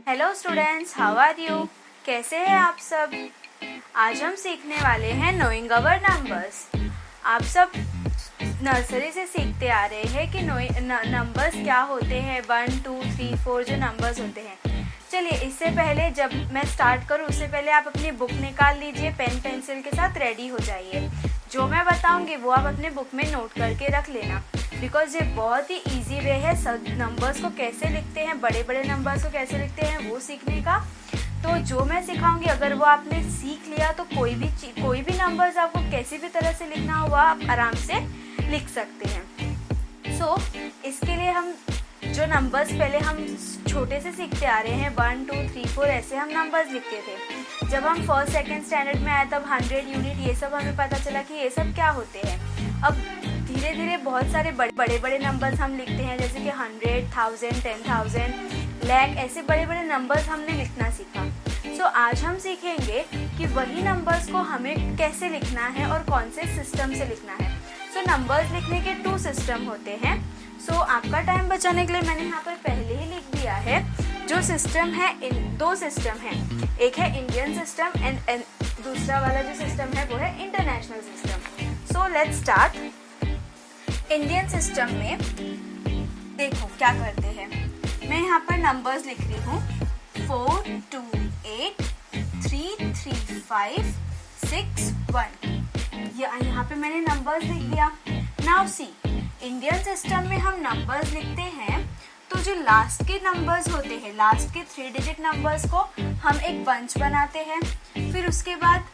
Hello students, how are you? कैसे हैं आप सब? आज हम सीखने वाले हैं नोइंग अवर नंबर्स। आप सब नर्सरी से सीखते आ रहे हैं कि नंबर्स क्या होते हैं, 1 2 3 4 जो नंबर्स होते हैं। चलिए, इससे पहले जब मैं स्टार्ट करूं उससे पहले आप अपनी बुक निकाल लीजिए, पेन पेंसिल के साथ रेडी हो जाइए। जो मैं बताऊंगी वो आप अपने बुक में नोट करके रख लेना, बिकॉज ये बहुत ही ईजी वे है सब नंबर्स को कैसे लिखते हैं, बड़े बड़े नंबर्स को कैसे लिखते हैं वो सीखने का। तो जो मैं सिखाऊंगी अगर वो आपने सीख लिया तो कोई भी नंबर्स आपको किसी भी तरह से लिखना हो आप आराम से लिख सकते हैं। सो इसके लिए हम जो नंबर्स पहले हम छोटे से सीखते आ रहे हैं, 1 2 3 4 ऐसे हम नंबर्स लिखते थे। जब हम फर्स्ट सेकेंड स्टैंडर्ड में आए तब 100 यूनिट ये सब हमें पता चला कि ये सब क्या होते हैं। अब धीरे धीरे बहुत सारे बड़े बड़े नंबर्स हम लिखते हैं, जैसे कि 100, 1000, 10,000, लाख, ऐसे बड़े बड़े नंबर्स हमने लिखना सीखा। सो आज हम सीखेंगे कि वही नंबर्स को हमें कैसे लिखना है और कौन से सिस्टम से लिखना है। सो नंबर्स लिखने के 2 सिस्टम होते हैं। सो आपका टाइम बचाने के लिए मैंने यहाँ पर पहले ही लिख दिया है। जो सिस्टम है, 2 सिस्टम है, एक है इंडियन सिस्टम एंड दूसरा वाला जो सिस्टम है वो है international system. So let's start. Indian system में देखो क्या करते हैं। मैं यहाँ पर नंबर्स लिख रही हूँ 4 2 8 3 3 5 6 1। यहाँ पे मैंने नंबर्स लिख दिया। नाउ सी, इंडियन सिस्टम में हम नंबर्स लिखते हैं तो जो लास्ट के नंबर्स होते हैं, लास्ट के 3 डिजिट नंबर्स को हम एक बंच बनाते हैं। फिर उसके बाद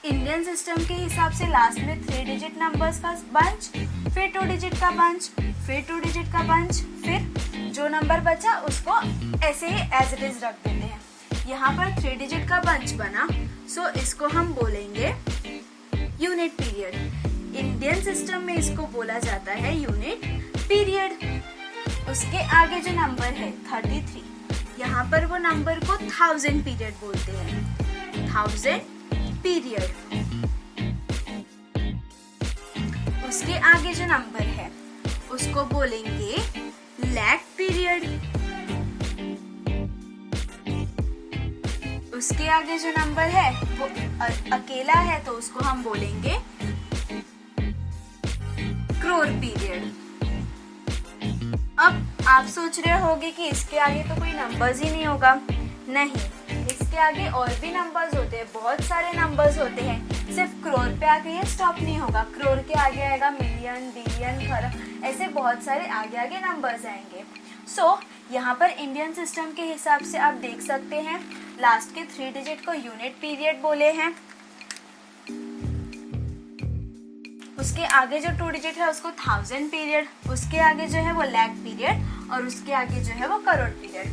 इंडियन सिस्टम के हिसाब से लास्ट में 3 डिजिट नंबर्स का बंच, फिर 2 डिजिट का बंच, फिर 2 डिजिट का बंच, फिर जो नंबर बचा उसको ऐसे ही एज इट इज रख देते हैं। यहाँ पर 3 डिजिट का बंच बना, सो इसको हम बोलेंगे यूनिट पीरियड। इंडियन सिस्टम में इसको बोला जाता है यूनिट पीरियड। उसके आगे जो नंबर है 33, यहाँ पर वो नंबर को 1000 पीरियड बोलते हैं, 1000 पीरियड। उसके आगे जो नंबर है उसको बोलेंगे लाख पीरियड। उसके आगे जो नंबर है वो अकेला है तो उसको हम बोलेंगे क्रोर पीरियड। अब आप सोच रहे होंगे कि इसके आगे तो कोई नंबर्स ही नहीं होगा। नहीं, इसके आगे और भी नंबर्स होते हैं, बहुत सारे नंबर्स होते हैं। सिर्फ क्रोर पे आगे ये स्टॉप नहीं होगा, क्रोर के आगे आएगा मिलियन, बिलियन, खरब, ऐसे बहुत सारे आगे आगे नंबर्स आएंगे। सो यहाँ पर इंडियन सिस्टम के हिसाब से आप देख सकते हैं लास्ट के 3 डिजिट को यूनिट पीरियड बोले हैं। उसके आगे जो 2 डिजिट है उसको 1000 पीरियड, उसके आगे जो है वो लाख पीरियड और उसके आगे जो है वो करोड़ पीरियड।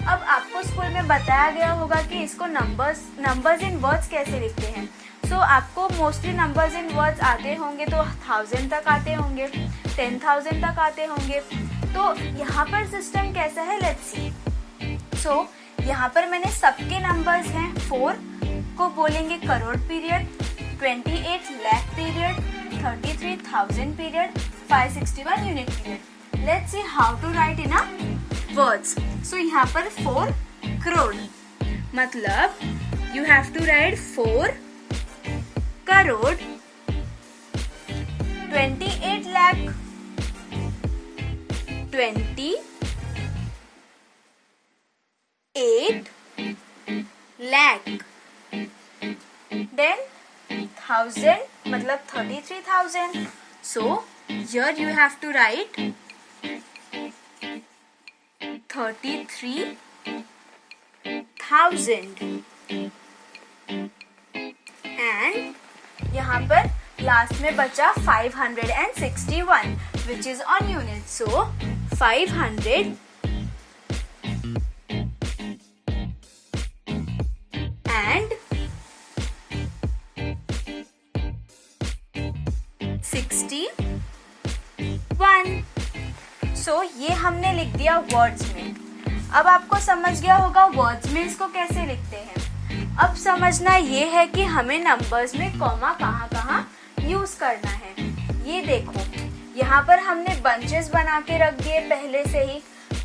अब आपको स्कूल में बताया गया होगा कि इसको नंबर्स इन वर्ड्स कैसे लिखते हैं। सो आपको मोस्टली नंबर्स इन वर्ड्स आते होंगे, तो 1000 तक आते होंगे, 10,000 तक आते होंगे। तो यहाँ पर सिस्टम कैसा है, लेट्स सी। सो यहाँ पर मैंने सबके नंबर्स हैं। 4 को बोलेंगे crore period, 28 lakh period, 33,000 period, 561 unit period. Let's see how to write in a words. So यहाँ पर 4 करोड़, मतलब you have to write 4 crore 28 lakh 28 lakh, then 1000 मतलब 33,000. So here you have to write 33,000 and यहाँ पर लास्ट में बचा 561 which is on unit. So 500 and 61. सो ये हमने लिख दिया वर्ड्स में। अब आपको समझ गया होगा वर्ड्स में इसको कैसे लिखते हैं। अब समझना ये है कि हमें नंबर्स में कॉमा कहाँ कहाँ यूज करना है। ये देखो, यहाँ पर हमने बंचेस बना के रख दिए पहले से ही।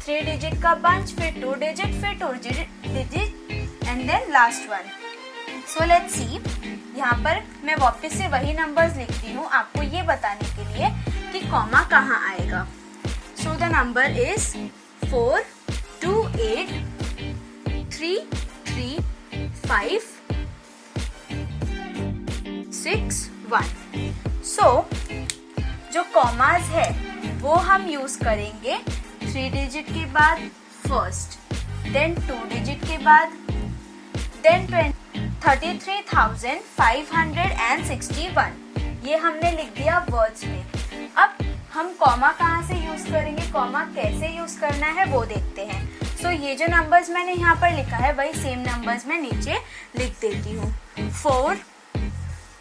3 डिजिट का बंच, फिर 2 डिजिट, फिर 2 digit and then last one. So let's see, यहाँ पर मैं वापस से वही नंबर्स लिखती हूँ आपको ये बताने के लिए कि कॉमा कहाँ आएगा। So the number is 4 2 8 3 3 5 6 1। सो जो कॉमास है वो हम यूज करेंगे 3 डिजिट के बाद फर्स्ट, देन 2 डिजिट के बाद, देन 33,561। ये हमने लिख दिया वर्ड्स में। अब हम कॉमा कहाँ से यूज करेंगे, कॉमा कैसे यूज करना है वो देखते हैं। सो ये जो नंबर्स मैंने यहाँ पर लिखा है वही सेम नंबर्स मैं नीचे लिख देती हूँ। 4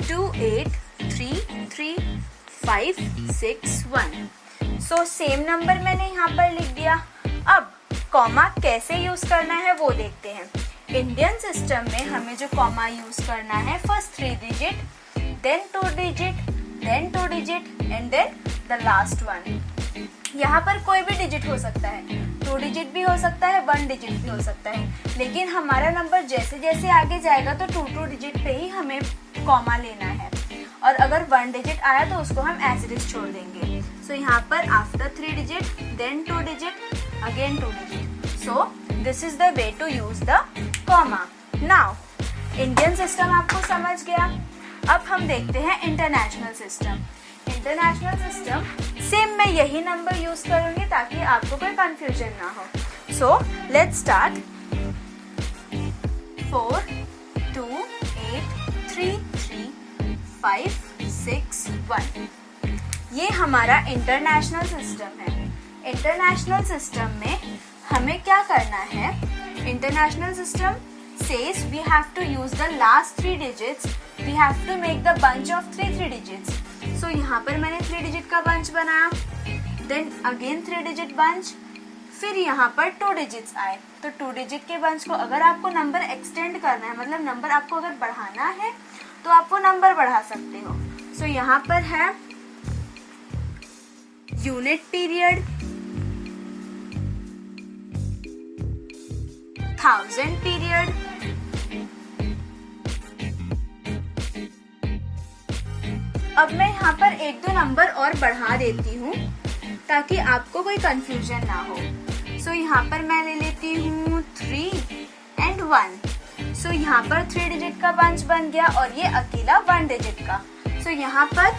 2 8 3 3 5 6 1। सो सेम नंबर मैंने यहाँ पर लिख दिया। अब कॉमा कैसे यूज करना है वो देखते हैं। इंडियन सिस्टम में हमें जो कॉमा यूज करना है, first 3 digit, then 2 digit, then 2 digit and then the last one. यहाँ पर कोई भी डिजिट हो सकता है, 2 डिजिट भी हो सकता है, 1 डिजिट भी हो सकता है, लेकिन हमारा नंबर जैसे जैसे आगे जाएगा तो 2 डिजिट पे ही हमें कॉमा लेना है, और अगर 1 डिजिट आया तो उसको हम एज इट इज छोड़ देंगे। सो यहाँ पर after 3 digit, then 2 digit, again 2 digit. So this is the way to use the comma. Now Indian system आपको समझ गया। अब हम देखते हैं international system. International system same मैं यही नंबर यूज करूंगी ताकि आपको कोई कंफ्यूजन ना हो। So let's start. 4 2 8 3 3 5 6 1। ये हमारा इंटरनेशनल सिस्टम है। इंटरनेशनल सिस्टम में हमें क्या करना है, international system says we have to use the last 3 digits, we have to make the bunch of 3 digits. So यहाँ पर मैंने 3 डिजिट का बंच बनाया, then again 3 डिजिट बंच, फिर यहाँ पर 2 डिजिट्स आए। तो 2 डिजिट के बंच को अगर आपको नंबर एक्सटेंड करना है, मतलब नंबर आपको अगर बढ़ाना है तो आप वो नंबर बढ़ा सकते हो। सो यहाँ पर है यूनिट पीरियड, 1000 पीरियड, अब मैं यहाँ पर 1-2 नंबर और बढ़ा देती हूँ ताकि आपको कोई कंफ्यूजन ना हो। सो यहाँ पर मैं ले लेती हूँ 3 and 1। सो यहाँ पर 3 डिजिट का बंच बन गया और ये अकेला 1 डिजिट का। सो यहाँ पर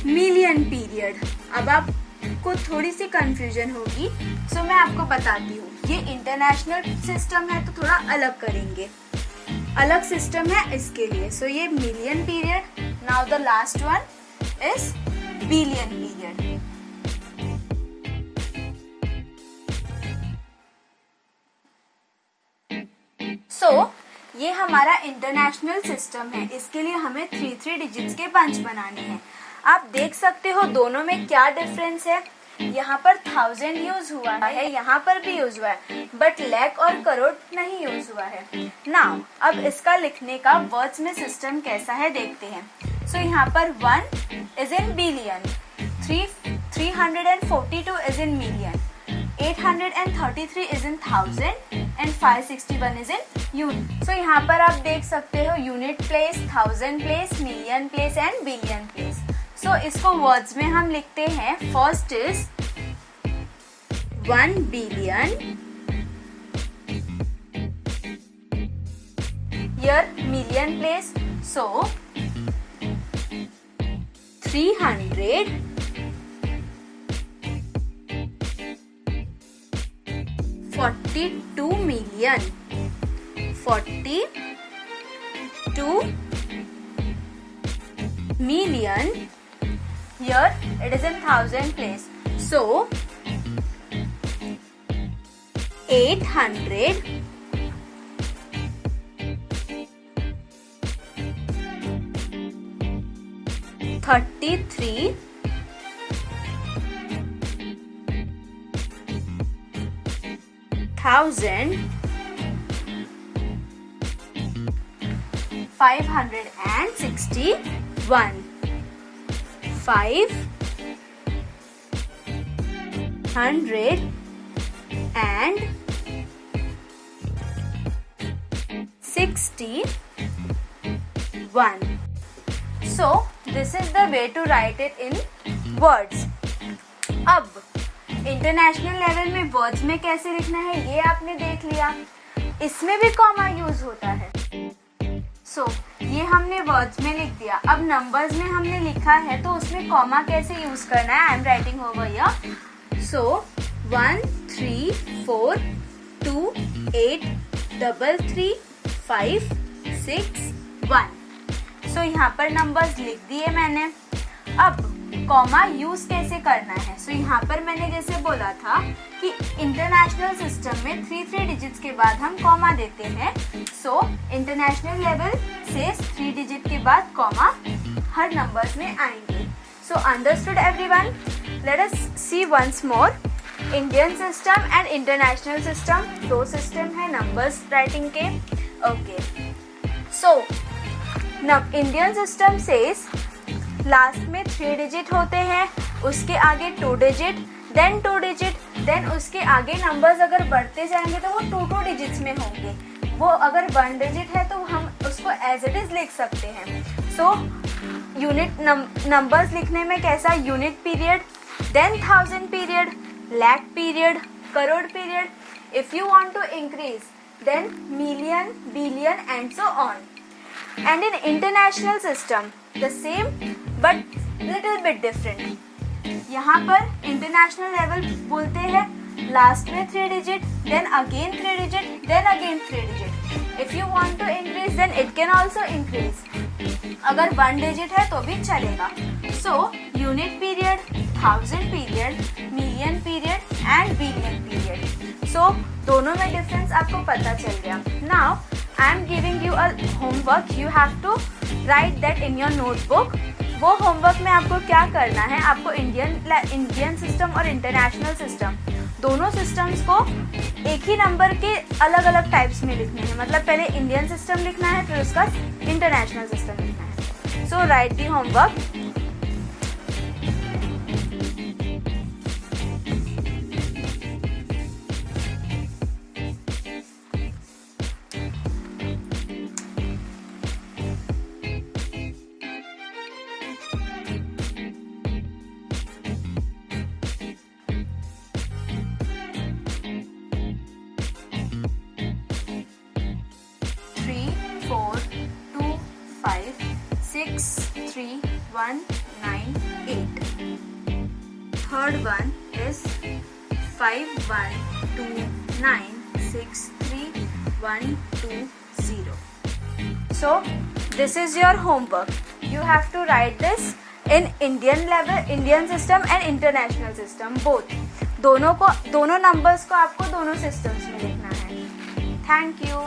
मिलियन पीरियड। अब आपको थोड़ी सी कंफ्यूजन होगी, सो मैं आपको बताती हूँ। ये इंटरनेशनल सिस्टम है तो थोड़ा अलग करेंगे, अलग सिस्टम है इसके लिए। सो ये million period. Now the last one is billion period. So ये हमारा इंटरनेशनल सिस्टम है। इसके लिए हमें 3 डिजिट्स के बंच बनाने हैं। आप देख सकते हो दोनों में क्या डिफरेंस है। यहाँ पर 1000 यूज हुआ है, यहाँ पर भी यूज हुआ है, बट लाख और करोड़ नहीं यूज हुआ है। नाउ अब इसका लिखने का वर्ड्स में सिस्टम कैसा है देखते हैं। सो यहाँ पर 1 is in billion, 342 is in million, 833 is in 1000 and 561 is in unit. So यहाँ पर आप देख सकते हो unit place, 1000 place, million place and billion place. So इसको वर्ड्स में हम लिखते हैं। First is 1 billion, here million place, so 300 42 million, 42 million, here it is in 1000 place, so 800 33 thousand 561, 561 and 61. So this is the way to write it in words. अब international level में words में कैसे लिखना है ये आपने देख लिया. इसमें भी कॉमा यूज होता है. सो ये हमने वर्ड्स में लिख दिया. अब नंबर्स में हमने लिखा है तो उसमें कॉमा कैसे यूज करना है. I am writing over here. सो 1 3 4 2 8 3 3 5 6 1. सो यहाँ पर नंबर्स लिख दिए मैंने. अब कॉमा यूज कैसे करना है. सो यहाँ पर मैंने जैसे बोला था कि इंटरनेशनल सिस्टम में 3 डिजिट्स के बाद हम कॉमा देते हैं. सो इंटरनेशनल लेवल से 3 डिजिट के बाद कॉमा हर नंबर्स में आएंगे. So understood everyone. Let us see once more. Indian system and international system, दो सिस्टम है नंबर्स राइटिंग के. Okay. So Indian system says last में 3 डिजिट होते हैं, उसके आगे 2 डिजिट, देन 2 डिजिट, देन उसके आगे नंबर्स अगर बढ़ते जाएंगे तो वो 2 डिजिट्स में होंगे. वो अगर 1 डिजिट है तो हम उसको एज इट इज लिख सकते हैं. सो यूनिट नंबर्स लिखने में कैसा, unit period, then 1000 period, lakh period, crore period. If you want to increase then million, billion and so on. And in international system the same but little bit different. यहाँ पर international level बोलते हैं last में 3 digit, then again 3 digit, then again 3 digit. If you want to increase then it can also increase. अगर 1 digit है तो भी चलेगा. So unit period, 1000 period, million period and billion period. So दोनों में डिफरेंस आपको पता चल गया. Now I am giving you a homework. You have to write that in your notebook. वो होमवर्क में आपको क्या करना है, आपको इंडियन सिस्टम और इंटरनेशनल सिस्टम दोनों सिस्टम्स को एक ही नंबर के अलग अलग टाइप्स में लिखने हैं. मतलब पहले इंडियन सिस्टम लिखना है, फिर उसका इंटरनेशनल सिस्टम लिखना है. सो right the homework. 6 3 1 9 8. Third one is 5 1 2 9 6 3 1 2 0. So this is your homework. You have to write this in Indian level, Indian system and international system both. दोनों नंबर्स को आपको दोनों सिस्टम्स में लिखना है. Thank you.